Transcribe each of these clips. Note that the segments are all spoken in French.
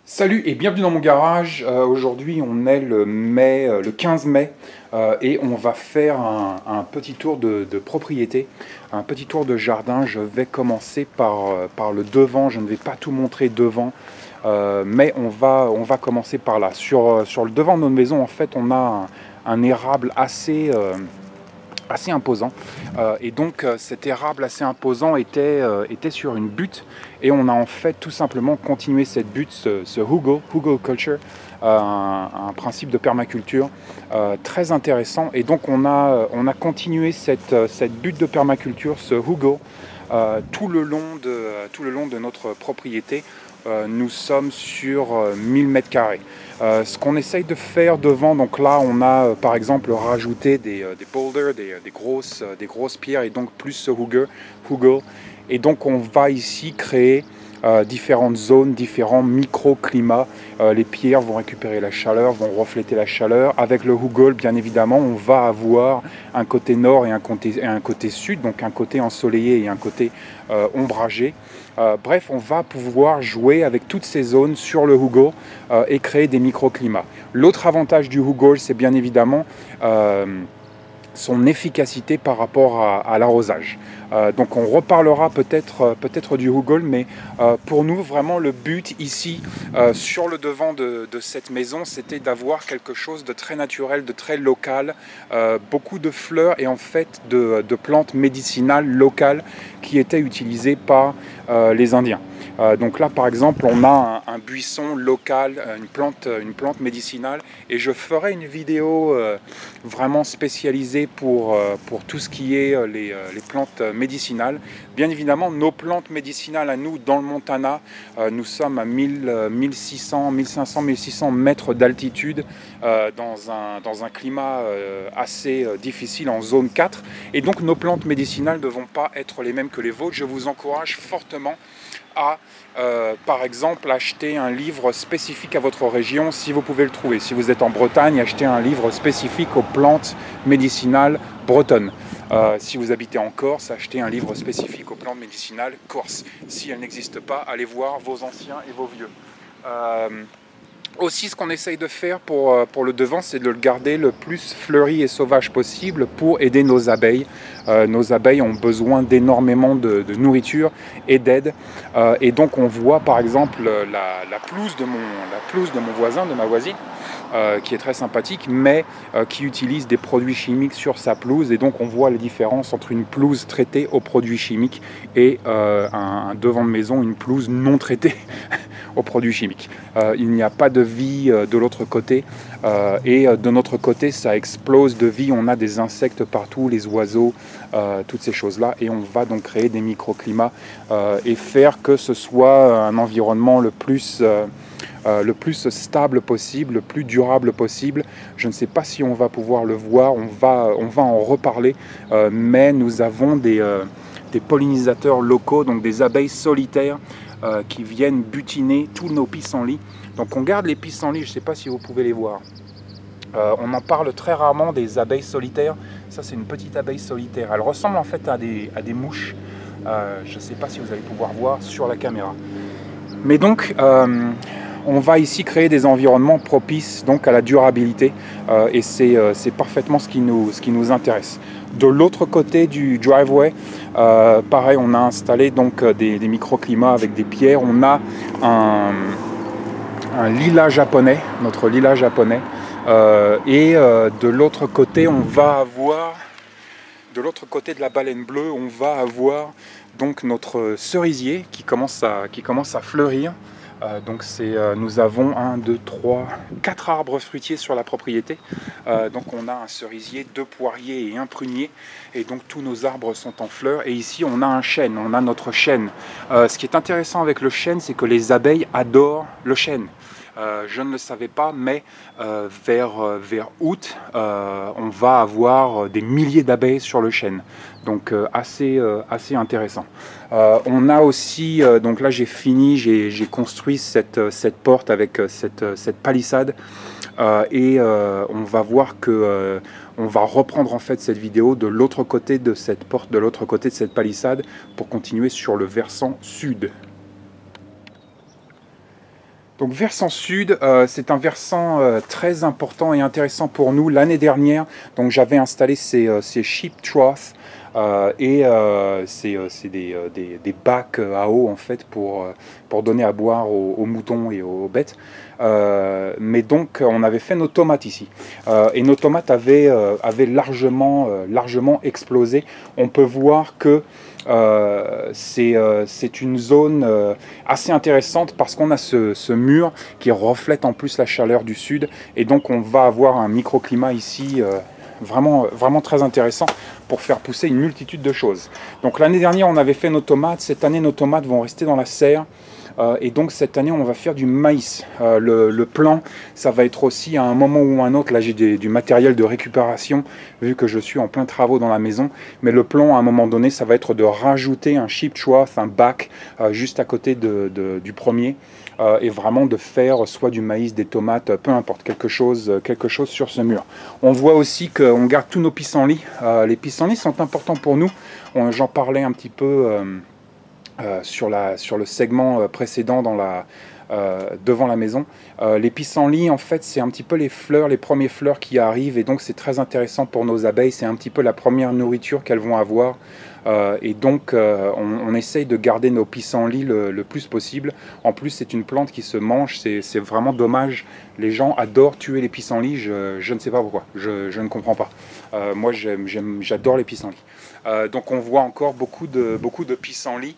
Salut et bienvenue dans mon garage. Aujourd'hui on est le 15 mai et on va faire un petit tour de propriété, un petit tour de jardin. Je vais commencer par le devant, je ne vais pas tout montrer devant, mais on va commencer par là. Sur le devant de notre maison, en fait, on a un érable assez imposant. Et donc cet érable assez imposant était sur une butte, et on a en fait tout simplement continué cette butte, ce Hugo Culture, un principe de permaculture très intéressant. Et donc on a continué cette butte de permaculture, ce Hugo, tout le long de notre propriété. Nous sommes sur 1000 mètres carrés. Ce qu'on essaye de faire devant, donc là on a par exemple rajouté des boulders, des grosses pierres, et donc plus ce Hugo. Et donc on va ici créer différentes zones, différents microclimats. Les pierres vont récupérer la chaleur, vont refléter la chaleur. Avec le Hugo, bien évidemment, on va avoir un côté nord et un côté sud, donc un côté ensoleillé et un côté ombragé. Bref, on va pouvoir jouer avec toutes ces zones sur le Hugo et créer des microclimats. L'autre avantage du Hugo, c'est bien évidemment son efficacité par rapport à l'arrosage. Donc on reparlera peut-être du Hugo, mais pour nous vraiment le but ici sur le devant de cette maison, c'était d'avoir quelque chose de très naturel, de très local, beaucoup de fleurs et en fait de plantes médicinales locales qui étaient utilisées par les Indiens. Donc là par exemple on a un buisson local, une plante médicinale, et je ferai une vidéo vraiment spécialisée pour tout ce qui est les plantes médicinales. Bien évidemment nos plantes médicinales à nous dans le Montana, nous sommes à 1500 1600 mètres d'altitude dans un climat assez difficile en zone 4, et donc nos plantes médicinales ne vont pas être les mêmes que les vôtres. Je vous encourage fortement à, par exemple, acheter un livre spécifique à votre région si vous pouvez le trouver. Si vous êtes en Bretagne, achetez un livre spécifique aux plantes médicinales bretonnes. Si vous habitez en Corse, achetez un livre spécifique aux plantes médicinales corse. Si elles n'existent pas, allez voir vos anciens et vos vieux. Aussi, ce qu'on essaye de faire pour le devant, c'est de le garder le plus fleuri et sauvage possible pour aider nos abeilles. Nos abeilles ont besoin d'énormément de nourriture et d'aide. Et donc on voit par exemple la pelouse de mon voisin, de ma voisine, qui est très sympathique, mais qui utilise des produits chimiques sur sa pelouse. Et donc on voit la différence entre une pelouse traitée aux produits chimiques et un devant de maison, une pelouse non traitée aux produits chimiques. Il n'y a pas de vie de l'autre côté, et de notre côté ça explose de vie. On a des insectes partout, les oiseaux, toutes ces choses là, et on va donc créer des microclimats et faire que ce soit un environnement le plus stable possible, le plus durable possible. Je ne sais pas si on va pouvoir le voir, on va en reparler, mais nous avons des pollinisateurs locaux, donc des abeilles solitaires qui viennent butiner tous nos pissenlits. Donc on garde les pissenlits, je ne sais pas si vous pouvez les voir. On en parle très rarement des abeilles solitaires. Ça c'est une petite abeille solitaire. Elle ressemble en fait à des mouches. Je ne sais pas si vous allez pouvoir voir sur la caméra. Mais donc on va ici créer des environnements propices donc à la durabilité, et c'est parfaitement ce qui nous intéresse. De l'autre côté du driveway, pareil, on a installé donc des microclimats avec des pierres. On a un lilas japonais, notre lilas japonais, et de l'autre côté on va avoir, de l'autre côté de la baleine bleue, on va avoir donc notre cerisier qui commence à fleurir. Donc nous avons 4 arbres fruitiers sur la propriété. Donc on a un cerisier, 2 poiriers et un prunier, et donc tous nos arbres sont en fleurs. Et ici on a un chêne, on a notre chêne. Ce qui est intéressant avec le chêne, c'est que les abeilles adorent le chêne. Je ne le savais pas, mais vers août, on va avoir des milliers d'abeilles sur le chêne. Donc assez intéressant. On a aussi, donc là j'ai fini, j'ai construit cette porte avec cette palissade, et on va voir que on va reprendre en fait cette vidéo de l'autre côté de cette porte, de l'autre côté de cette palissade, pour continuer sur le versant sud. Donc versant sud, c'est un versant très important et intéressant pour nous. L'année dernière, donc j'avais installé ces sheep troughs c'est des bacs à eau en fait pour donner à boire aux moutons et aux bêtes. Mais donc on avait fait nos tomates ici et nos tomates avaient largement explosé. On peut voir que c'est une zone assez intéressante parce qu'on a ce mur qui reflète en plus la chaleur du sud et donc on va avoir un microclimat ici vraiment très intéressant pour faire pousser une multitude de choses. Donc l'année dernière on avait fait nos tomates, cette année nos tomates vont rester dans la serre. Et donc cette année on va faire du maïs. Le plan, ça va être aussi à un moment ou un autre, là j'ai du matériel de récupération vu que je suis en plein travaux dans la maison, mais le plan à un moment donné ça va être de rajouter un sheep trough, un bac juste à côté du premier et vraiment de faire soit du maïs, des tomates, peu importe, quelque chose sur ce mur. On voit aussi qu'on garde tous nos pissenlits. Les pissenlits sont importants pour nous, j'en parlais un petit peu sur le segment précédent devant la maison. Les pissenlits, en fait, c'est un petit peu les premières fleurs qui arrivent, et donc c'est très intéressant pour nos abeilles. C'est un petit peu la première nourriture qu'elles vont avoir. Et donc on essaye de garder nos pissenlits le plus possible. En plus c'est une plante qui se mange, c'est vraiment dommage. Les gens adorent tuer les pissenlits, je ne sais pas pourquoi, je ne comprends pas. Moi j'adore les pissenlits. Donc on voit encore beaucoup de pissenlits.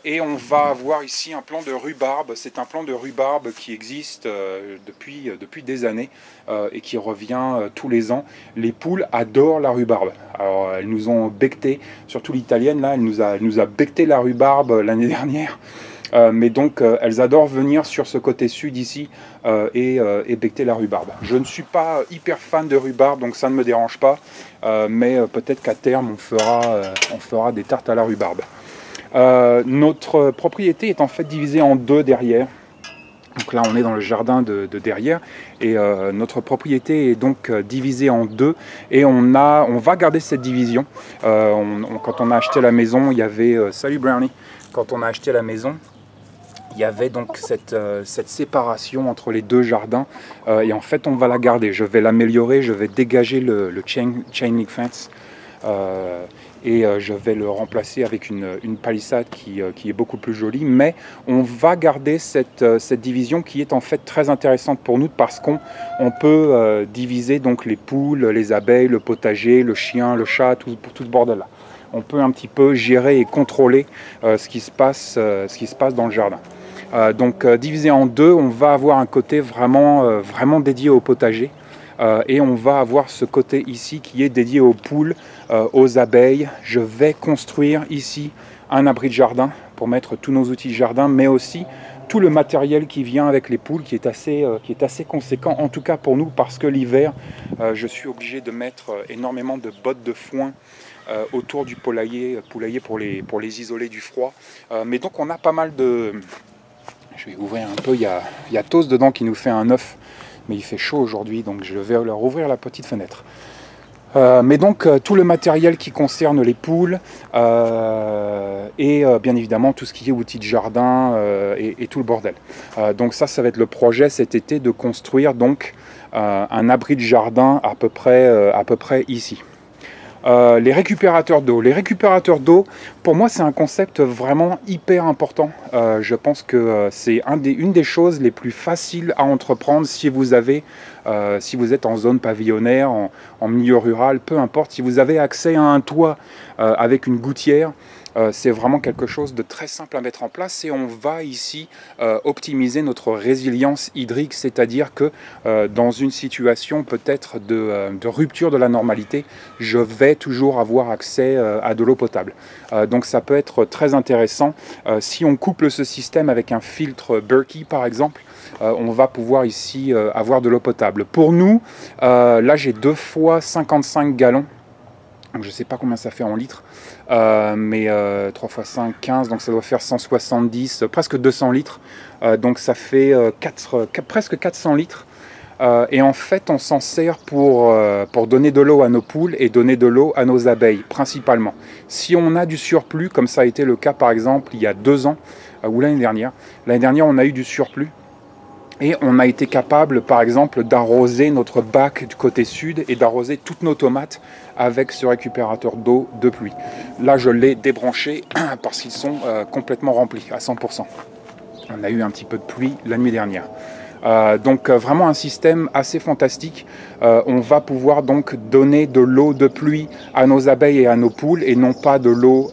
Et on va avoir ici un plant de rhubarbe. C'est un plant de rhubarbe qui existe depuis des années et qui revient tous les ans. Les poules adorent la rhubarbe. Alors elles nous ont becté, surtout l'italienne là, elle nous a becté la rhubarbe l'année dernière. Mais donc elles adorent venir sur ce côté sud ici et becter la rhubarbe. Je ne suis pas hyper fan de rhubarbe, donc ça ne me dérange pas, mais peut-être qu'à terme on fera des tartes à la rhubarbe. Notre propriété est en fait divisée en deux derrière. Donc là on est dans le jardin de derrière et notre propriété est donc divisée en deux et on va garder cette division. Quand on a acheté la maison, il y avait salut Brownie. Quand on a acheté la maison, il y avait donc cette séparation entre les deux jardins et en fait on va la garder. Je vais l'améliorer, je vais dégager le chain link fence et je vais le remplacer avec une palissade qui est beaucoup plus jolie, mais on va garder cette division qui est en fait très intéressante pour nous parce qu'on peut diviser donc les poules, les abeilles, le potager, le chien, le chat, tout ce bordel là. On peut un petit peu gérer et contrôler ce qui se passe dans le jardin. Donc divisé en deux, on va avoir un côté vraiment dédié au potager. Et on va avoir ce côté ici qui est dédié aux poules, aux abeilles. Je vais construire ici un abri de jardin pour mettre tous nos outils de jardin, mais aussi tout le matériel qui vient avec les poules qui est assez conséquent, en tout cas pour nous, parce que l'hiver, je suis obligé de mettre énormément de bottes de foin autour du poulailler pour les isoler du froid. Mais donc on a pas mal de... Je vais ouvrir un peu, il y a Toast dedans qui nous fait un œuf. Mais il fait chaud aujourd'hui, donc je vais leur ouvrir la petite fenêtre. Mais donc tout le matériel qui concerne les poules et bien évidemment tout ce qui est outils de jardin et tout le bordel. Donc ça va être le projet cet été de construire donc un abri de jardin à peu près ici. Les récupérateurs d'eau. Les récupérateurs d'eau, pour moi, c'est un concept vraiment hyper important. Je pense que c'est une des choses les plus faciles à entreprendre si vous êtes en zone pavillonnaire, en milieu rural, peu importe. Si vous avez accès à un toit avec une gouttière, c'est vraiment quelque chose de très simple à mettre en place et on va ici optimiser notre résilience hydrique, c'est-à-dire que dans une situation peut-être de rupture de la normalité, je vais toujours avoir accès à de l'eau potable. Donc ça peut être très intéressant. Si on couple ce système avec un filtre Berkey par exemple, on va pouvoir ici avoir de l'eau potable. Pour nous, là j'ai 2 fois 55 gallons. Donc je ne sais pas combien ça fait en litres, mais 3 x 5, 15, donc ça doit faire 170, presque 200 litres. Donc ça fait presque 400 litres. Et en fait, on s'en sert pour donner de l'eau à nos poules et donner de l'eau à nos abeilles, principalement. Si on a du surplus, comme ça a été le cas par exemple il y a 2 ans, ou l'année dernière on a eu du surplus. Et on a été capable, par exemple, d'arroser notre bac du côté sud et d'arroser toutes nos tomates avec ce récupérateur d'eau de pluie. Là, je l'ai débranché parce qu'ils sont complètement remplis à 100%. On a eu un petit peu de pluie la nuit dernière. Donc vraiment un système assez fantastique. On va pouvoir donc donner de l'eau de pluie à nos abeilles et à nos poules et non pas de l'eau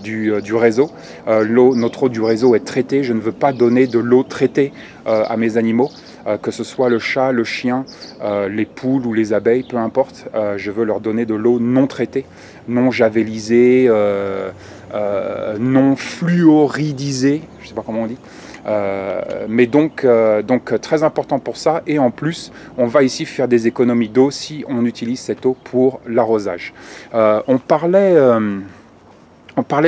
du réseau. Notre eau du réseau est traitée. Je ne veux pas donner de l'eau traitée à mes animaux, que ce soit le chat, le chien, les poules ou les abeilles, peu importe. Je veux leur donner de l'eau non traitée, non javélisée, non fluoridisée, je ne sais pas comment on dit. Mais donc très important pour ça, et en plus on va ici faire des économies d'eau si on utilise cette eau pour l'arrosage. On parlait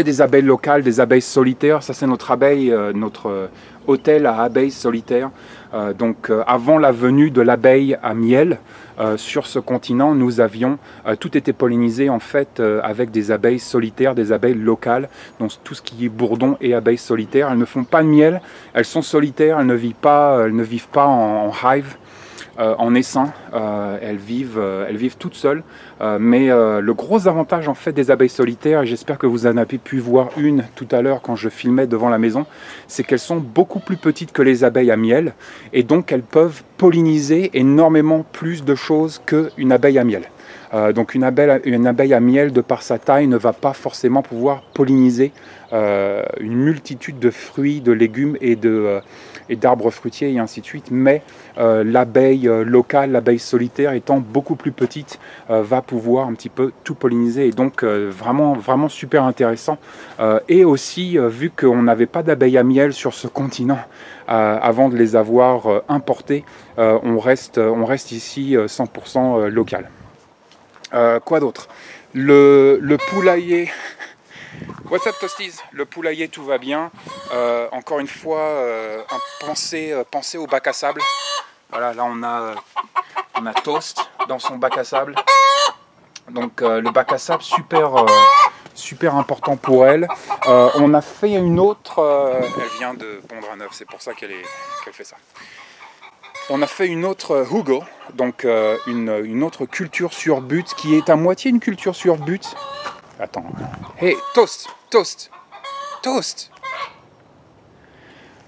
des abeilles locales, des abeilles solitaires. Ça c'est notre abeille, notre hôtel à abeilles solitaires. Avant la venue de l'abeille à miel sur ce continent, nous avions tout été pollinisé en fait avec des abeilles solitaires, des abeilles locales. Donc tout ce qui est bourdon et abeilles solitaires, elles ne font pas de miel, elles sont solitaires, elles ne vivent pas en hive. En essaim, elles vivent toutes seules, mais le gros avantage en fait des abeilles solitaires, et j'espère que vous en avez pu voir une tout à l'heure quand je filmais devant la maison, c'est qu'elles sont beaucoup plus petites que les abeilles à miel, et donc elles peuvent polliniser énormément plus de choses qu'une abeille à miel. Donc une abeille à miel, de par sa taille, ne va pas forcément pouvoir polliniser une multitude de fruits, de légumes et d'arbres fruitiers et ainsi de suite, mais l'abeille locale, l'abeille solitaire, étant beaucoup plus petite, va pouvoir un petit peu tout polliniser, et donc vraiment super intéressant. Et aussi, vu qu'on n'avait pas d'abeilles à miel sur ce continent avant de les avoir importées, on reste ici 100% local. Quoi d'autre? Le poulailler. What's up Toasties? Le poulailler, tout va bien. Encore une fois, pensez au bac à sable. Voilà, là on a Toast dans son bac à sable. Donc le bac à sable, super important pour elle. On a fait une autre... elle vient de pondre un œuf, c'est pour ça qu'elle fait ça. On a fait une autre Hugo, donc une autre culture sur but, qui est à moitié une culture sur but. Attends. Hey, Toast.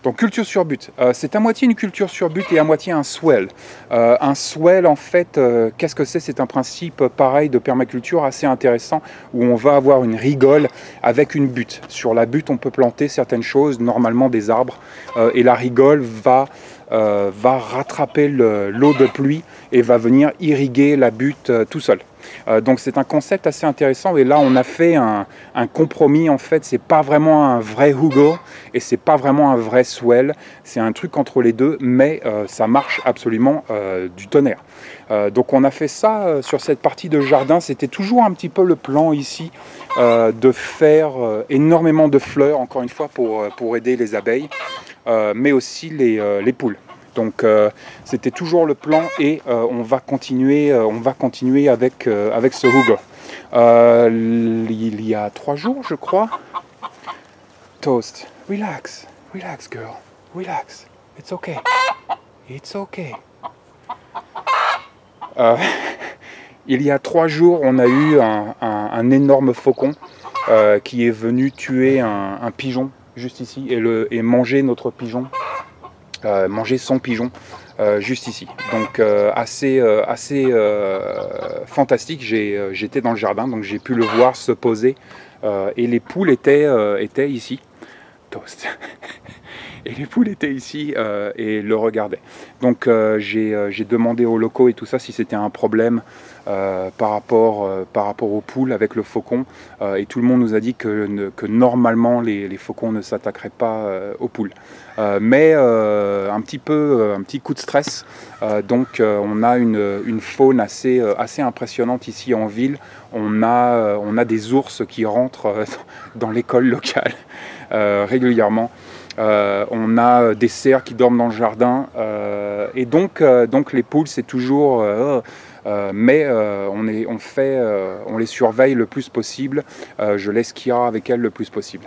Donc culture sur but. C'est à moitié une culture sur but et à moitié un swell. Un swell, en fait, qu'est-ce que c'est? C'est un principe pareil de permaculture assez intéressant, où on va avoir une rigole avec une butte. Sur la butte, on peut planter certaines choses, normalement des arbres, et la rigole va rattraper l'eau de pluie et va venir irriguer la butte tout seul. Donc c'est un concept assez intéressant, et là on a fait un compromis. En fait, c'est pas vraiment un vrai Hugo et c'est pas vraiment un vrai swell, c'est un truc entre les deux, mais ça marche absolument du tonnerre. Donc on a fait ça sur cette partie de jardin. C'était toujours un petit peu le plan ici, de faire énormément de fleurs, encore une fois pour aider les abeilles, mais aussi les poules. Donc c'était toujours le plan, et on va continuer avec ce Hugo. Il y a 3 jours, je crois. Toast, relax girl, relax, it's okay, il y a 3 jours, on a eu un énorme faucon qui est venu tuer un pigeon juste ici et manger notre pigeon. Manger son pigeon juste ici. Donc assez fantastique. J'étais dans le jardin, donc j'ai pu le voir se poser, et les poules étaient ici. Toast. Et les poules étaient ici et le regardaient. Donc j'ai demandé aux locaux et tout ça si c'était un problème par rapport aux poules avec le faucon, et tout le monde nous a dit que normalement les faucons ne s'attaqueraient pas aux poules. Mais un petit coup de stress. Donc on a une faune assez impressionnante ici en ville. On a des ours qui rentrent dans l'école locale régulièrement. On a des cerfs qui dorment dans le jardin, et donc les poules, c'est toujours mais on les surveille le plus possible. Je laisse Kira avec elle le plus possible.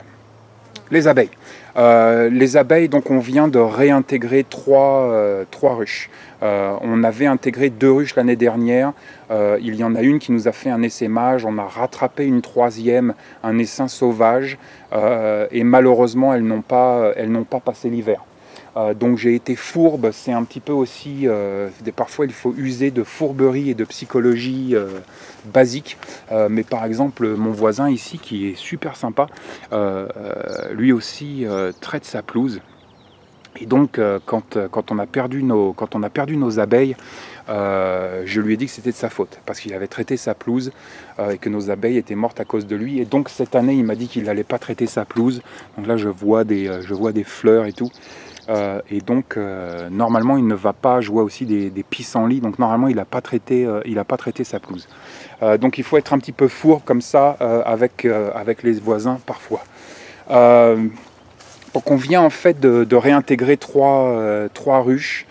Les abeilles. Les abeilles, donc on vient de réintégrer trois ruches. On avait intégré 2 ruches l'année dernière. Il y en a une qui nous a fait un essaimage. On a rattrapé une 3e, un essaim sauvage. Et malheureusement, elles n'ont pas passé l'hiver. Donc j'ai été fourbe, c'est un petit peu aussi, parfois il faut user de fourberie et de psychologie basique, mais par exemple mon voisin ici qui est super sympa, lui aussi traite sa pelouse. Et donc quand on a perdu nos abeilles, je lui ai dit que c'était de sa faute, parce qu'il avait traité sa pelouse et que nos abeilles étaient mortes à cause de lui. Et donc cette année il m'a dit qu'il n'allait pas traiter sa pelouse. Donc là je vois des fleurs et tout. Et donc normalement il ne va pas, je vois aussi des pissenlits, donc normalement il n'a pas traité sa pelouse. Donc il faut être un petit peu fourbe comme ça avec les voisins parfois. Donc on vient en fait de réintégrer trois ruches.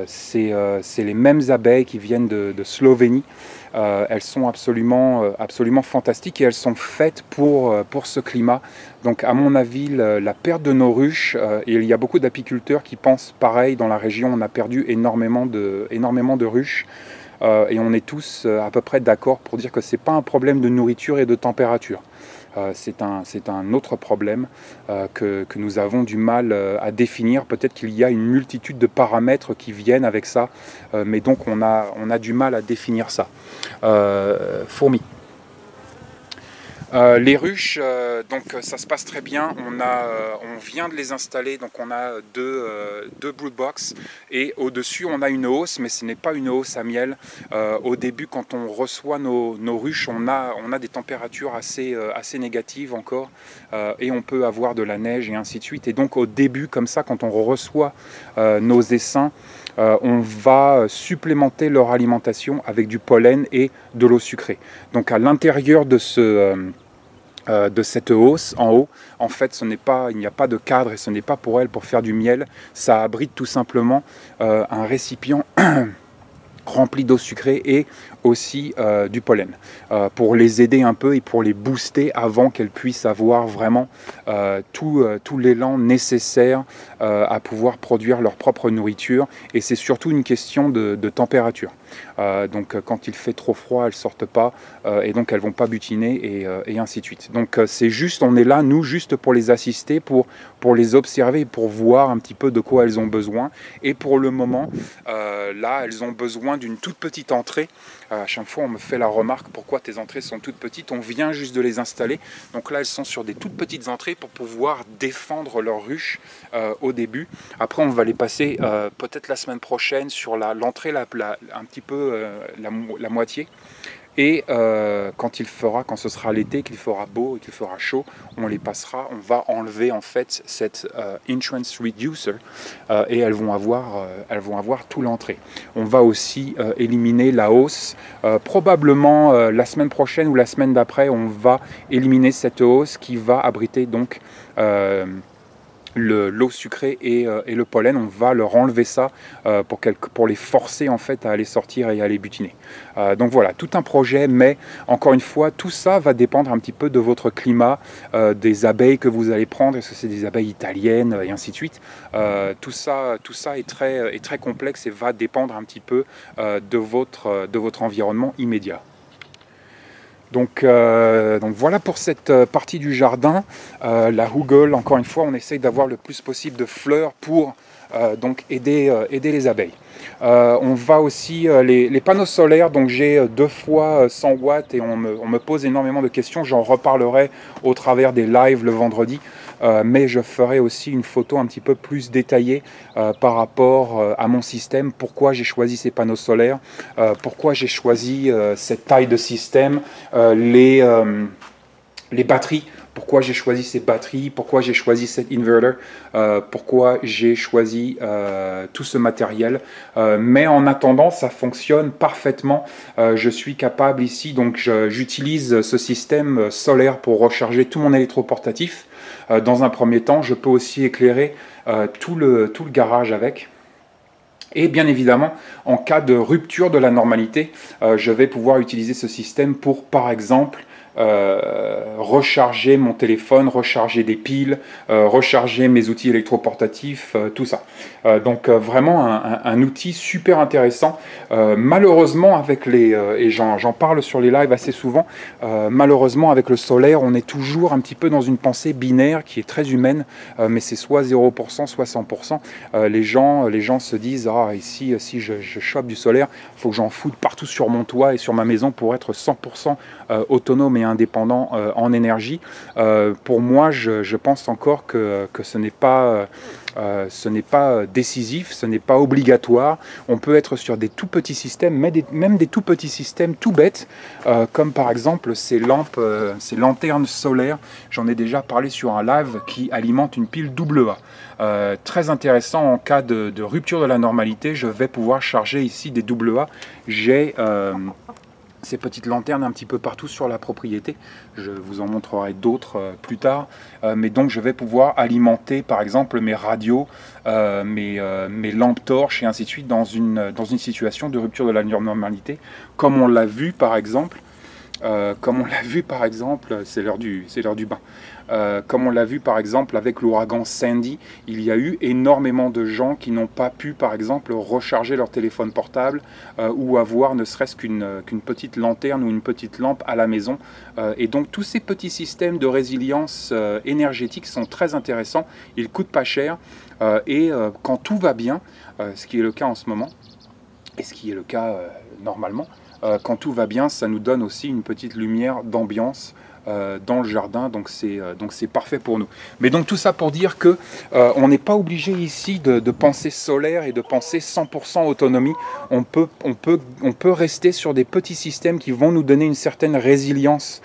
C'est les mêmes abeilles qui viennent de Slovénie. Elles sont absolument fantastiques et elles sont faites pour ce climat. Donc à mon avis, la perte de nos ruches, et il y a beaucoup d'apiculteurs qui pensent pareil dans la région, on a perdu énormément de ruches. Et on est tous à peu près d'accord pour dire que ce n'est pas un problème de nourriture et de température. C'est un autre problème que nous avons du mal à définir. Peut-être qu'il y a une multitude de paramètres qui viennent avec ça, mais donc on a du mal à définir ça. Fourmis. Les ruches, donc ça se passe très bien. On vient de les installer, donc on a deux broodbox et au-dessus on a une hausse, mais ce n'est pas une hausse à miel. Au début, quand on reçoit nos ruches, on a des températures assez négatives encore et on peut avoir de la neige et ainsi de suite. Et donc au début, comme ça, quand on reçoit nos essaims, on va supplémenter leur alimentation avec du pollen et de l'eau sucrée. Donc à l'intérieur de cette hausse en haut, en fait il n'y a pas de cadre et ce n'est pas pour elles pour faire du miel. Ça abrite tout simplement un récipient rempli d'eau sucrée et aussi du pollen pour les aider un peu et pour les booster avant qu'elles puissent avoir vraiment tout l'élan nécessaire à pouvoir produire leur propre nourriture. Et c'est surtout une question de température. Donc quand il fait trop froid, elles ne sortent pas et donc elles ne vont pas butiner et ainsi de suite. Donc c'est juste, on est là, nous, juste pour les assister, pour les observer, pour voir un petit peu de quoi elles ont besoin. Et pour le moment, là, elles ont besoin d'une toute petite entrée. À chaque fois, on me fait la remarque, pourquoi tes entrées sont toutes petites? On vient juste de les installer. Donc là, elles sont sur des toutes petites entrées pour pouvoir défendre leur ruche au début. Après, on va les passer peut-être la semaine prochaine sur l'entrée un petit peu la moitié. Et quand ce sera l'été, qu'il fera beau et qu'il fera chaud, on les passera, on va enlever en fait cette entrance reducer et elles vont avoir tout l'entrée. On va aussi éliminer la hausse. Probablement la semaine prochaine ou la semaine d'après, on va éliminer cette hausse qui va abriter donc l'eau sucrée et le pollen. On va leur enlever ça pour les forcer en fait à aller sortir et à aller butiner. Donc voilà, tout un projet, mais encore une fois, tout ça va dépendre un petit peu de votre climat, des abeilles que vous allez prendre, est-ce que c'est des abeilles italiennes et ainsi de suite. Tout ça est très complexe et va dépendre un petit peu de votre environnement immédiat. Donc voilà pour cette partie du jardin. La hugel, encore une fois, on essaye d'avoir le plus possible de fleurs pour donc aider les abeilles. On va aussi, les panneaux solaires, donc j'ai 2 fois 100 watts et on me pose énormément de questions. J'en reparlerai au travers des lives le vendredi. Mais je ferai aussi une photo un petit peu plus détaillée par rapport à mon système, pourquoi j'ai choisi ces panneaux solaires, pourquoi j'ai choisi cette taille de système, les batteries, pourquoi j'ai choisi ces batteries, pourquoi j'ai choisi cet inverter, pourquoi j'ai choisi tout ce matériel. Mais en attendant, ça fonctionne parfaitement. Je suis capable ici, donc j'utilise ce système solaire pour recharger tout mon électroportatif. Dans un premier temps, je peux aussi éclairer tout le garage avec. Et bien évidemment, en cas de rupture de la normalité, je vais pouvoir utiliser ce système pour, par exemple, recharger mon téléphone, recharger des piles, recharger mes outils électroportatifs, tout ça. Donc vraiment un outil super intéressant. Malheureusement avec et j'en parle sur les lives assez souvent, malheureusement avec le solaire on est toujours un petit peu dans une pensée binaire qui est très humaine, mais c'est soit 0%, soit 100%. Les gens se disent ah ici si je chope du solaire, il faut que j'en foute partout sur mon toit et sur ma maison pour être 100% autonome et indépendant en énergie. Pour moi, je pense encore que ce n'est pas décisif, ce n'est pas obligatoire. On peut être sur des tout petits systèmes, même des tout petits systèmes tout bêtes, comme par exemple ces lampes, ces lanternes solaires. J'en ai déjà parlé sur un live qui alimente une pile AA. Très intéressant en cas de rupture de la normalité. Je vais pouvoir charger ici des AA. J'ai ces petites lanternes un petit peu partout sur la propriété. Je vous en montrerai d'autres plus tard. Mais donc je vais pouvoir alimenter par exemple mes radios, mes lampes torches et ainsi de suite dans une situation de rupture de la normalité. Comme on l'a vu par exemple, c'est l'heure du bain. Comme on l'a vu par exemple avec l'ouragan Sandy, il y a eu énormément de gens qui n'ont pas pu par exemple recharger leur téléphone portable ou avoir ne serait-ce qu'une petite lanterne ou une petite lampe à la maison. Et donc tous ces petits systèmes de résilience énergétique sont très intéressants, ils coûtent pas cher et quand tout va bien, ce qui est le cas en ce moment et ce qui est le cas normalement, quand tout va bien, ça nous donne aussi une petite lumière d'ambiance dans le jardin, donc c'est parfait pour nous. Mais donc tout ça pour dire que on n'est pas obligé ici de penser solaire et de penser 100% autonomie. On peut rester sur des petits systèmes qui vont nous donner une certaine résilience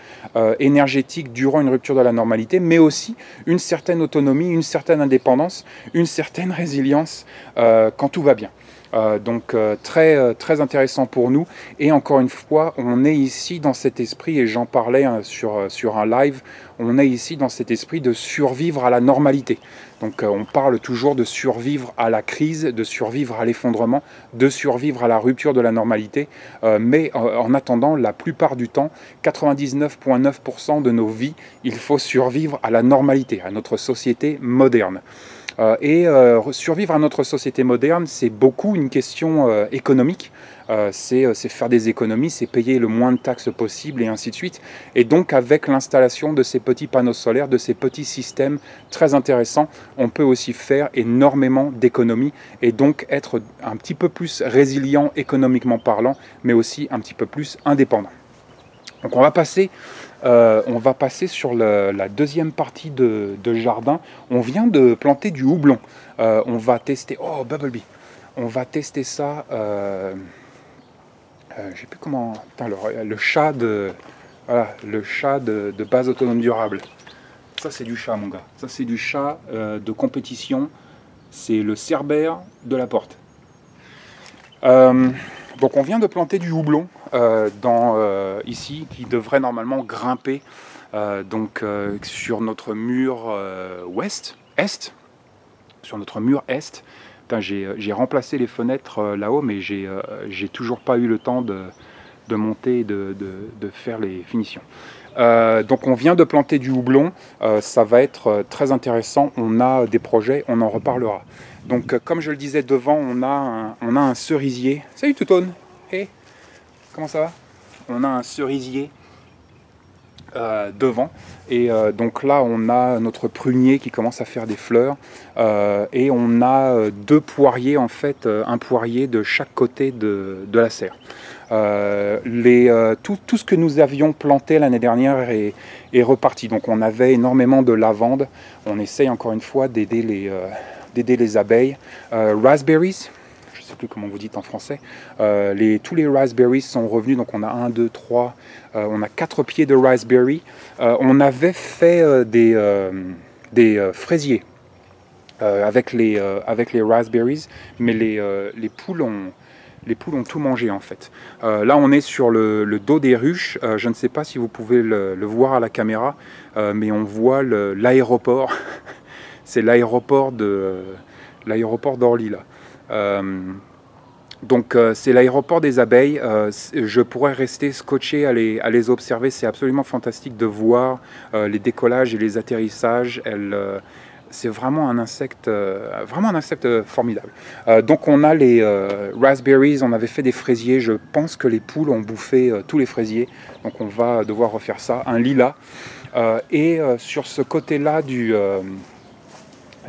énergétique durant une rupture de la normalité, mais aussi une certaine autonomie, une certaine indépendance, une certaine résilience quand tout va bien. Donc très intéressant pour nous, et encore une fois on est ici dans cet esprit, et j'en parlais sur un live, on est ici dans cet esprit de survivre à la normalité. Donc on parle toujours de survivre à la crise, de survivre à l'effondrement, de survivre à la rupture de la normalité, mais en attendant, la plupart du temps, 99,9% de nos vies, il faut survivre à la normalité, à notre société moderne. Survivre à notre société moderne, c'est beaucoup une question économique. C'est faire des économies, c'est payer le moins de taxes possible et ainsi de suite. Et donc avec l'installation de ces petits panneaux solaires, de ces petits systèmes très intéressants, on peut aussi faire énormément d'économies et donc être un petit peu plus résilient économiquement parlant, mais aussi un petit peu plus indépendant. Donc on va passer sur la deuxième partie de jardin. On vient de planter du houblon. On va tester... Oh, Bumblebee. On va tester ça... je sais plus comment... Putain, le chat de... Voilà, le chat de base autonome durable. Ça, c'est du chat, mon gars. Ça, c'est du chat de compétition. C'est le cerbère de la porte. Donc on vient de planter du houblon ici, qui devrait normalement grimper sur notre mur est, sur notre mur est. J'ai remplacé les fenêtres là-haut, mais j'ai toujours pas eu le temps de monter et de faire les finitions. Donc on vient de planter du houblon, ça va être très intéressant, on a des projets, on en reparlera. Donc comme je le disais devant, on a un cerisier. Salut Toutone. Hey, comment ça va? On a un cerisier devant, et donc là on a notre prunier qui commence à faire des fleurs, et on a deux poiriers en fait, un poirier de chaque côté de la serre. Tout ce que nous avions planté l'année dernière est reparti. Donc on avait énormément de lavande. On essaye encore une fois d'aider les abeilles. Raspberries, je ne sais plus comment vous dites en français. Tous les raspberries sont revenus. Donc on a 1, 2, 3, on a 4 pieds de raspberry. On avait fait des fraisiers avec les raspberries, mais les poules ont tout mangé en fait. Là on est sur le dos des ruches, je ne sais pas si vous pouvez le voir à la caméra, mais on voit l'aéroport. C'est l'aéroport d'Orly là. Donc c'est l'aéroport des abeilles, je pourrais rester scotché à les observer, c'est absolument fantastique de voir les décollages et les atterrissages. C'est vraiment un insecte formidable. Donc on a les raspberries, on avait fait des fraisiers, je pense que les poules ont bouffé tous les fraisiers, donc on va devoir refaire ça. Un lilas, sur ce côté-là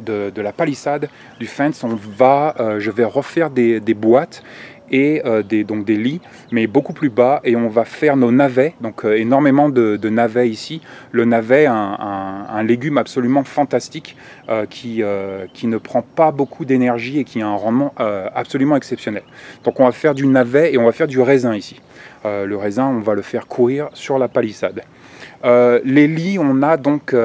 de la palissade, du fence, je vais refaire des boîtes et donc des lits, mais beaucoup plus bas, et on va faire nos navets, donc énormément de navets ici. Le navet, un légume absolument fantastique qui ne prend pas beaucoup d'énergie et qui a un rendement absolument exceptionnel. Donc on va faire du navet et on va faire du raisin ici. Le raisin, on va le faire courir sur la palissade. Les lits, on a donc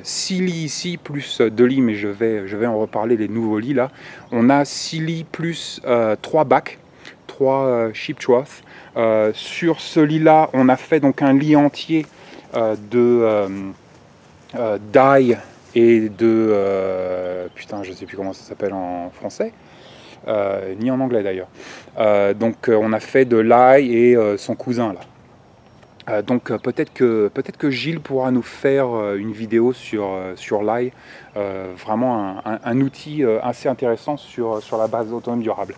6 lits ici, plus 2 lits, mais je vais en reparler, les nouveaux lits là. On a 6 lits plus 3 bacs, 3 sheep troughs. Sur ce lit là, on a fait donc un lit entier d'ail et de... putain, je sais plus comment ça s'appelle en français. Ni en anglais d'ailleurs. Donc on a fait de l'ail et son cousin là. Donc peut-être que Gilles pourra nous faire une vidéo sur l'ail, vraiment un outil assez intéressant sur la base autonome durable,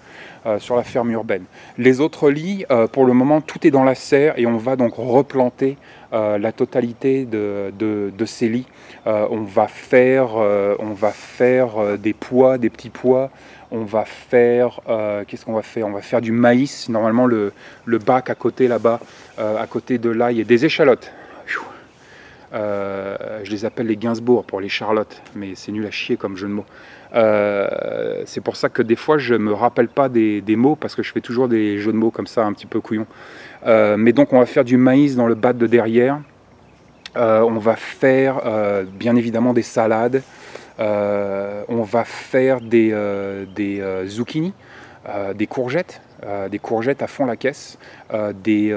sur la ferme urbaine. Les autres lits, pour le moment, tout est dans la serre et on va donc replanter la totalité de ces lits. On va faire des pois, des petits pois. On va faire, qu'est-ce qu'on va faire? On va faire du maïs. Normalement, le bac à côté là-bas, à côté de l'ail, et des échalotes. Je les appelle les Gainsbourg pour les Charlottes, mais c'est nul à chier comme jeu de mots. C'est pour ça que des fois, je me rappelle pas des mots, parce que je fais toujours des jeux de mots comme ça, un petit peu couillon. Mais donc, on va faire du maïs dans le bat de derrière. On va faire, bien évidemment, des salades. On va faire des zucchini, des courgettes à fond la caisse, des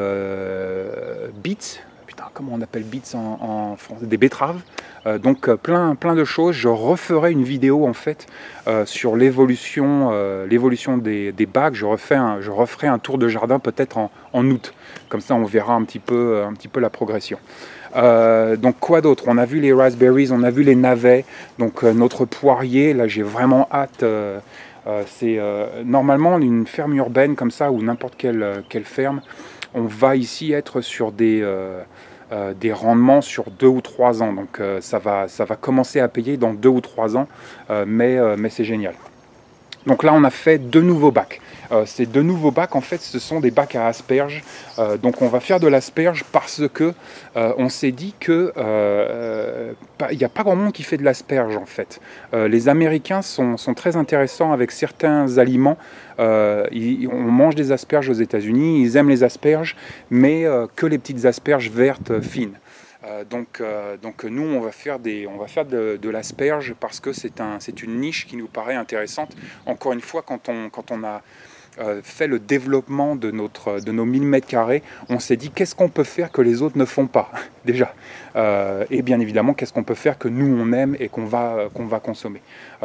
beets, putain comment on appelle beets en français, des betteraves, donc plein de choses. Je referai une vidéo en fait sur l'évolution des bacs. Je referai un tour de jardin peut-être en août, comme ça on verra un petit peu la progression. Donc quoi d'autre? On a vu les raspberries, on a vu les navets, donc notre poirier, là j'ai vraiment hâte. C'est normalement une ferme urbaine comme ça, ou n'importe quelle ferme, on va ici être sur des rendements sur 2 ou 3 ans, donc ça va commencer à payer dans 2 ou 3 ans, mais c'est génial. Donc là on a fait 2 nouveaux bacs. Ces 2 nouveaux bacs, en fait, ce sont des bacs à asperges. Donc on va faire de l'asperge parce que on s'est dit que il n'y a pas grand monde qui fait de l'asperge en fait. Les Américains sont très intéressants avec certains aliments. On mange des asperges aux États-Unis, ils aiment les asperges, mais que les petites asperges vertes fines. Donc nous on va faire de l'asperge parce que c'est une niche qui nous paraît intéressante. Encore une fois, quand on a fait le développement de nos 1000 mètres carrés, on s'est dit qu'est-ce qu'on peut faire que les autres ne font pas déjà, et bien évidemment qu'est-ce qu'on peut faire que nous on aime et qu'on va consommer.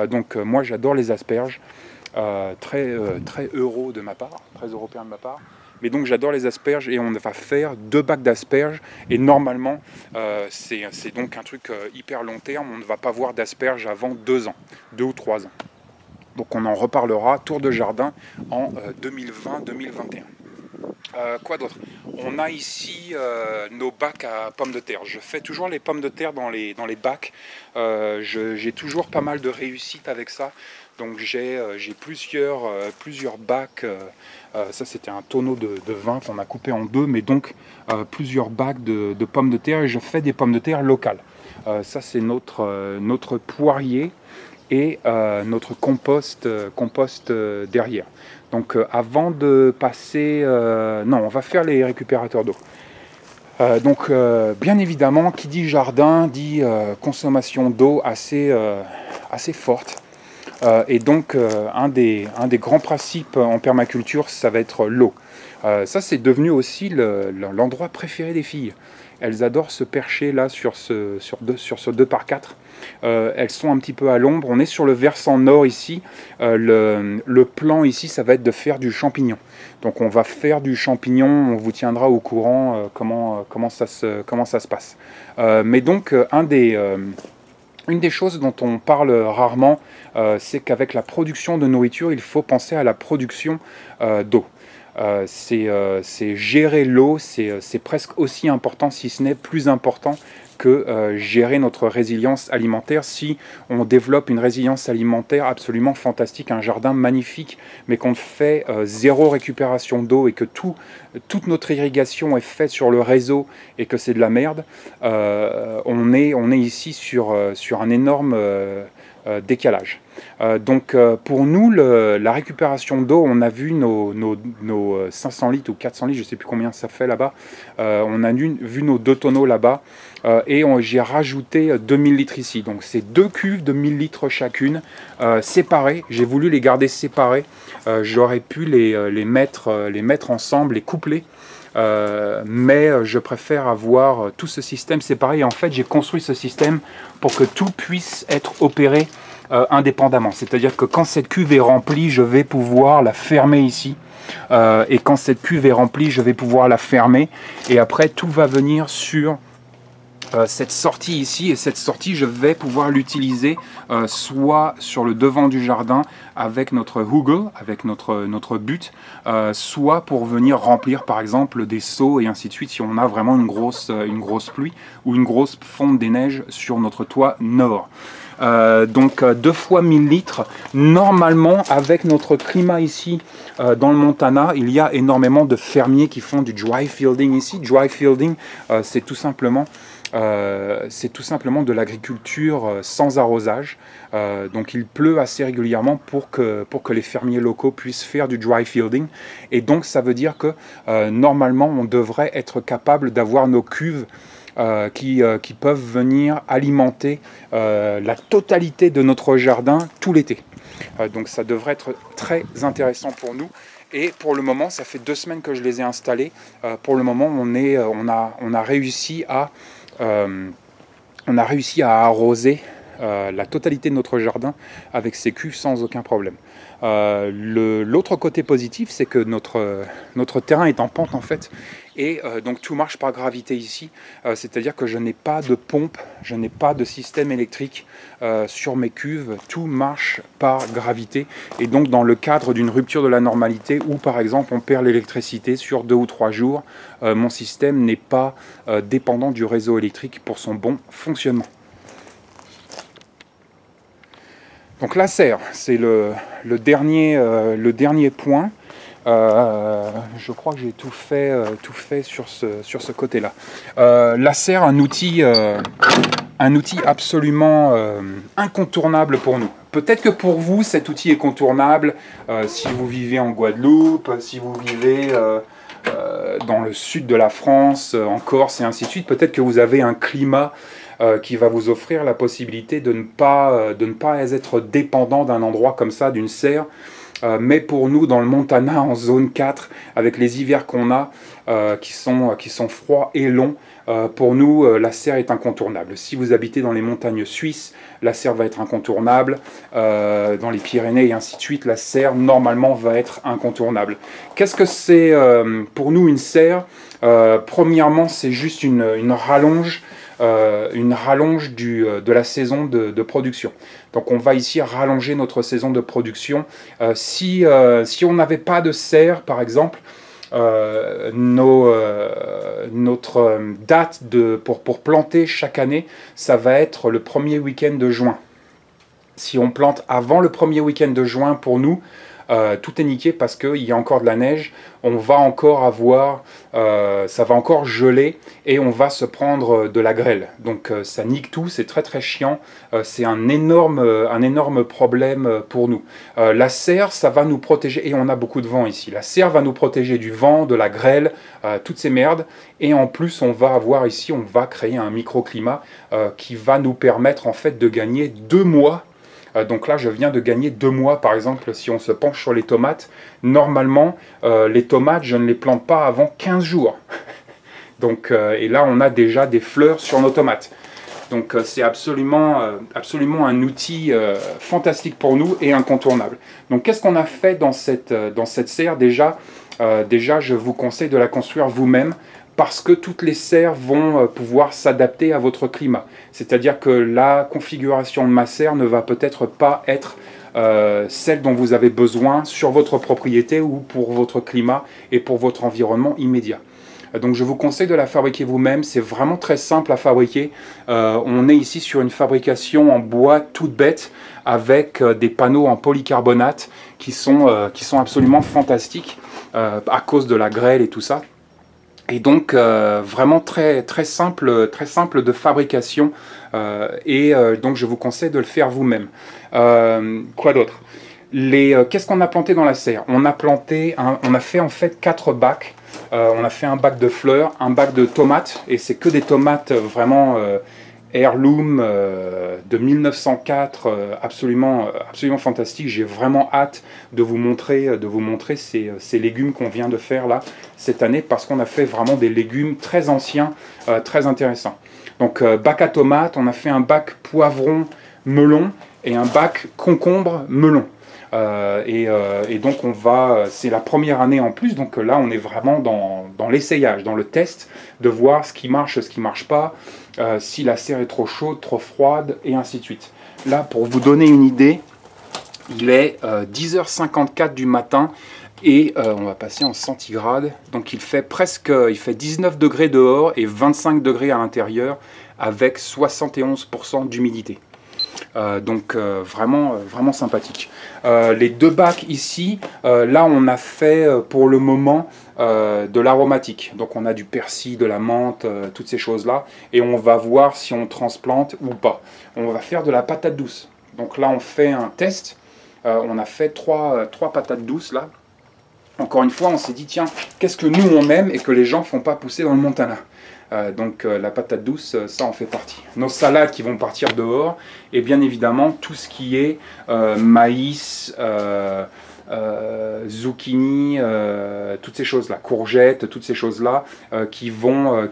Donc moi j'adore les asperges, très euro de ma part, très européen de ma part. Mais donc j'adore les asperges et on va faire 2 bacs d'asperges, et normalement c'est donc un truc hyper long terme. On ne va pas voir d'asperges avant 2 ans, 2 ou 3 ans. Donc on en reparlera, tour de jardin, en 2020-2021. Quoi d'autre? On a ici nos bacs à pommes de terre. Je fais toujours les pommes de terre dans les bacs. J'ai toujours pas mal de réussite avec ça. Donc j'ai plusieurs bacs. Ça c'était un tonneau de vin qu'on a coupé en 2, mais donc plusieurs bacs de pommes de terre, et je fais des pommes de terre locales. Ça c'est notre poirier et notre compost derrière. Donc avant de passer... non, on va faire les récupérateurs d'eau. Donc bien évidemment, qui dit jardin dit consommation d'eau assez forte. Et donc un des grands principes en permaculture, ça va être l'eau. Ça, c'est devenu aussi l'endroit préféré des filles. Elles adorent se percher là sur ce 2x4. Elles sont un petit peu à l'ombre. On est sur le versant nord ici. Le plan ici, ça va être de faire du champignon. Donc on va faire du champignon, on vous tiendra au courant comment ça se passe. Mais donc une des choses dont on parle rarement, c'est qu'avec la production de nourriture, il faut penser à la production d'eau. C'est gérer l'eau, c'est presque aussi important, si ce n'est plus important que gérer notre résilience alimentaire. Si on développe une résilience alimentaire absolument fantastique, un jardin magnifique, mais qu'on fait zéro récupération d'eau et que toute notre irrigation est faite sur le réseau et que c'est de la merde, on est ici sur un énorme décalage. Donc pour nous, la récupération d'eau, on a vu nos 500 litres ou 400 litres, je ne sais plus combien ça fait là-bas, on a vu nos 2 tonneaux là-bas, et j'ai rajouté 2000 litres ici. Donc c'est 2 cuves de 1000 litres chacune, séparées. J'ai voulu les garder séparées, j'aurais pu les mettre ensemble, les coupler. Mais je préfère avoir tout ce système séparé, et en fait j'ai construit ce système pour que tout puisse être opéré indépendamment. C'est-à-dire que quand cette cuve est remplie, je vais pouvoir la fermer ici, et quand cette cuve est remplie, je vais pouvoir la fermer, et après tout va venir sur cette sortie ici, et cette sortie je vais pouvoir l'utiliser soit sur le devant du jardin avec notre hugel, avec notre butte, soit pour venir remplir par exemple des seaux et ainsi de suite si on a vraiment une grosse pluie ou une grosse fonte des neiges sur notre toit nord. Donc 2 fois 1000 litres. Normalement, avec notre climat ici dans le Montana, il y a énormément de fermiers qui font du dry fielding ici. Dry fielding, c'est tout simplement de l'agriculture sans arrosage. Donc il pleut assez régulièrement pour que les fermiers locaux puissent faire du dry fielding. Et donc ça veut dire que normalement on devrait être capable d'avoir nos cuves qui peuvent venir alimenter la totalité de notre jardin tout l'été. Donc ça devrait être très intéressant pour nous. Et pour le moment, ça fait 2 semaines que je les ai installés. Pour le moment, on a réussi à arroser la totalité de notre jardin avec ces cuves sans aucun problème. L'autre côté positif, c'est que notre terrain est en pente en fait, et donc tout marche par gravité ici, c'est-à-dire que je n'ai pas de pompe, je n'ai pas de système électrique sur mes cuves, tout marche par gravité. Et donc dans le cadre d'une rupture de la normalité, où par exemple on perd l'électricité sur 2 ou 3 jours, mon système n'est pas dépendant du réseau électrique pour son bon fonctionnement. Donc la serre, c'est le dernier point. Je crois que j'ai tout fait sur ce côté-là. La serre, un outil absolument incontournable pour nous. Peut-être que pour vous, cet outil est contournable si vous vivez en Guadeloupe, si vous vivez dans le sud de la France, en Corse et ainsi de suite. Peut-être que vous avez un climat qui va vous offrir la possibilité de ne pas être dépendant d'un endroit comme ça, d'une serre. Mais pour nous, dans le Montana, en zone 4, avec les hivers qu'on a, qui sont froids et longs, pour nous, la serre est incontournable. Si vous habitez dans les montagnes suisses, la serre va être incontournable. Dans les Pyrénées et ainsi de suite, la serre, normalement, va être incontournable. Qu'est-ce que c'est pour nous une serre? Premièrement, c'est juste une rallonge. De la saison de production. Donc on va ici rallonger notre saison de production. Si on n'avait pas de serre, par exemple, notre date pour planter chaque année, ça va être le premier week-end de juin. Si on plante avant le premier week-end de juin, pour nous, tout est niqué parce qu'il y a encore de la neige, on va encore avoir, ça va encore geler et on va se prendre de la grêle. Donc ça nique tout, c'est très très chiant, c'est un énorme problème pour nous. La serre, ça va nous protéger, et on a beaucoup de vent ici, la serre va nous protéger du vent, de la grêle, toutes ces merdes, et en plus on va avoir ici, on va créer un microclimat qui va nous permettre en fait de gagner 2 mois Donc là, je viens de gagner 2 mois, par exemple, si on se penche sur les tomates. Normalement, les tomates, je ne les plante pas avant 15 jours. Donc, et là, on a déjà des fleurs sur nos tomates. Donc c'est absolument un outil fantastique pour nous et incontournable. Donc qu'est-ce qu'on a fait dans cette serre déjà, je vous conseille de la construire vous-même parce que toutes les serres vont pouvoir s'adapter à votre climat. C'est-à-dire que la configuration de ma serre ne va peut-être pas être celle dont vous avez besoin sur votre propriété ou pour votre climat et pour votre environnement immédiat. Donc je vous conseille de la fabriquer vous-même, c'est vraiment très simple à fabriquer. On est ici sur une fabrication en bois toute bête avec des panneaux en polycarbonate qui sont absolument fantastiques à cause de la grêle et tout ça. Et donc vraiment très simple de fabrication donc je vous conseille de le faire vous-même. Quoi d'autre? Qu'est-ce qu'on a planté dans la serre? On a fait en fait 4 bacs. On a fait un bac de fleurs, un bac de tomates, et c'est que des tomates vraiment heirloom de 1904, absolument fantastique. J'ai vraiment hâte de vous montrer ces légumes qu'on vient de faire là cette année, parce qu'on a fait vraiment des légumes très anciens, très intéressants. Donc bac à tomates, on a fait un bac poivron melon et un bac concombre melon. Et donc c'est la première année en plus, donc là on est vraiment dans l'essayage, dans le test, de voir ce qui marche, ce qui marche pas, si la serre est trop chaude, trop froide, et ainsi de suite. Là, pour vous donner une idée, il est 10h54 du matin, et on va passer en centigrades, donc il fait 19 degrés dehors et 25 degrés à l'intérieur, avec 71% d'humidité. Donc vraiment sympathique. Les 2 bacs ici, là on a fait pour le moment de l'aromatique. Donc on a du persil, de la menthe, toutes ces choses là, et on va voir si on transplante ou pas. On va faire de la patate douce. Donc là on fait un test. On a fait 3 patates douces là. Encore une fois, on s'est dit tiens, qu'est-ce que nous on aime et que les gens ne font pas pousser dans le Montana? Donc la patate douce, ça en fait partie. Nos salades qui vont partir dehors, et bien évidemment tout ce qui est maïs, zucchini, toutes ces choses-là, courgettes, toutes ces choses-là qui vont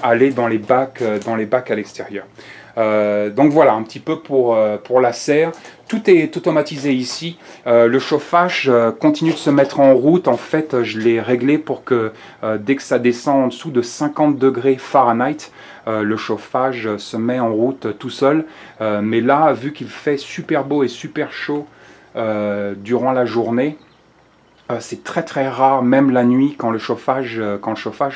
aller dans les bacs à l'extérieur. Donc voilà, un petit peu pour la serre. Tout est automatisé ici. Le chauffage continue de se mettre en route. En fait, je l'ai réglé pour que dès que ça descend en dessous de 50 degrés Fahrenheit, le chauffage se met en route tout seul. Mais là, vu qu'il fait super beau et super chaud durant la journée, c'est très rare, même la nuit, quand le chauffage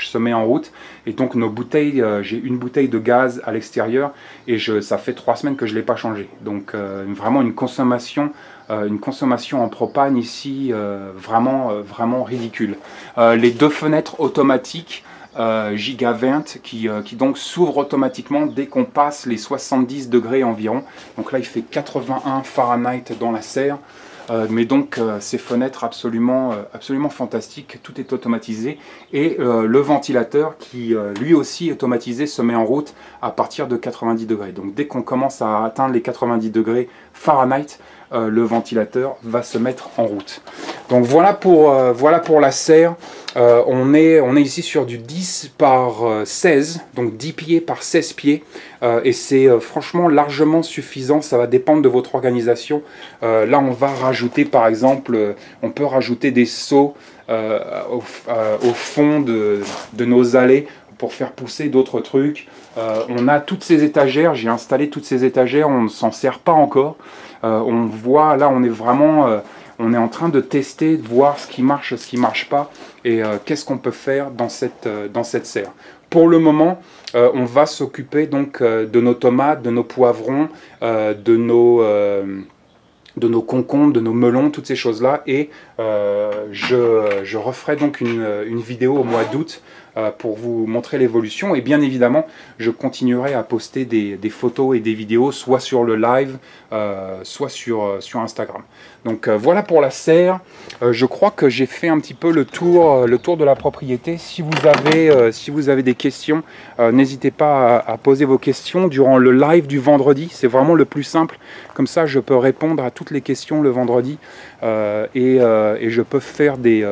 se met en route. Et donc nos bouteilles, j'ai une bouteille de gaz à l'extérieur et ça fait 3 semaines que je ne l'ai pas changé. Donc vraiment une consommation en propane ici vraiment ridicule. Les 2 fenêtres automatiques Gigavent qui donc s'ouvre automatiquement dès qu'on passe les 70 degrés environ. Donc là il fait 81 Fahrenheit dans la serre. Mais donc ces fenêtres absolument fantastiques, tout est automatisé, et le ventilateur qui lui aussi automatisé se met en route à partir de 90 degrés. Donc dès qu'on commence à atteindre les 90 degrés Fahrenheit, le ventilateur va se mettre en route. Donc voilà pour la serre. On est ici sur du 10 par 16, donc 10 pieds par 16 pieds, et c'est franchement largement suffisant. Ça va dépendre de votre organisation. Là on va rajouter par exemple, on peut rajouter des seaux au fond de nos allées pour faire pousser d'autres trucs. On a toutes ces étagères, j'ai installé toutes ces étagères, on ne s'en sert pas encore. On voit, là on est vraiment, on est en train de tester, de voir ce qui marche, ce qui ne marche pas, et qu'est-ce qu'on peut faire dans cette serre. Pour le moment, on va s'occuper donc de nos tomates, de nos poivrons, de nos concombres, de nos melons, toutes ces choses-là, et je referai donc une vidéo au mois d'août pour vous montrer l'évolution. Et bien évidemment, je continuerai à poster des photos et des vidéos, soit sur le live, soit sur Instagram. Donc voilà pour la serre. Je crois que j'ai fait un petit peu le tour de la propriété. Si vous avez des questions, n'hésitez pas à poser vos questions durant le live du vendredi. C'est vraiment le plus simple. Comme ça, je peux répondre à toutes les questions le vendredi et je peux faire des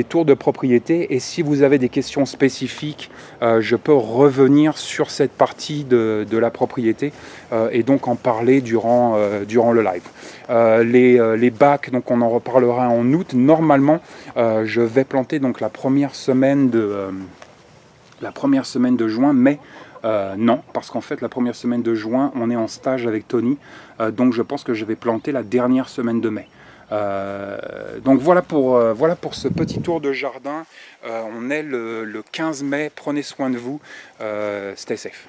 tours de propriété. Et si vous avez des questions spécifiques, je peux revenir sur cette partie de la propriété et donc en parler durant le live. Les bacs, donc on en reparlera en août. Normalement, je vais planter donc la première semaine de juin, mais non, parce qu'en fait la première semaine de juin, on est en stage avec Tony, donc je pense que je vais planter la dernière semaine de mai. Donc voilà pour ce petit tour de jardin. On est le 15 mai, prenez soin de vous, stay safe.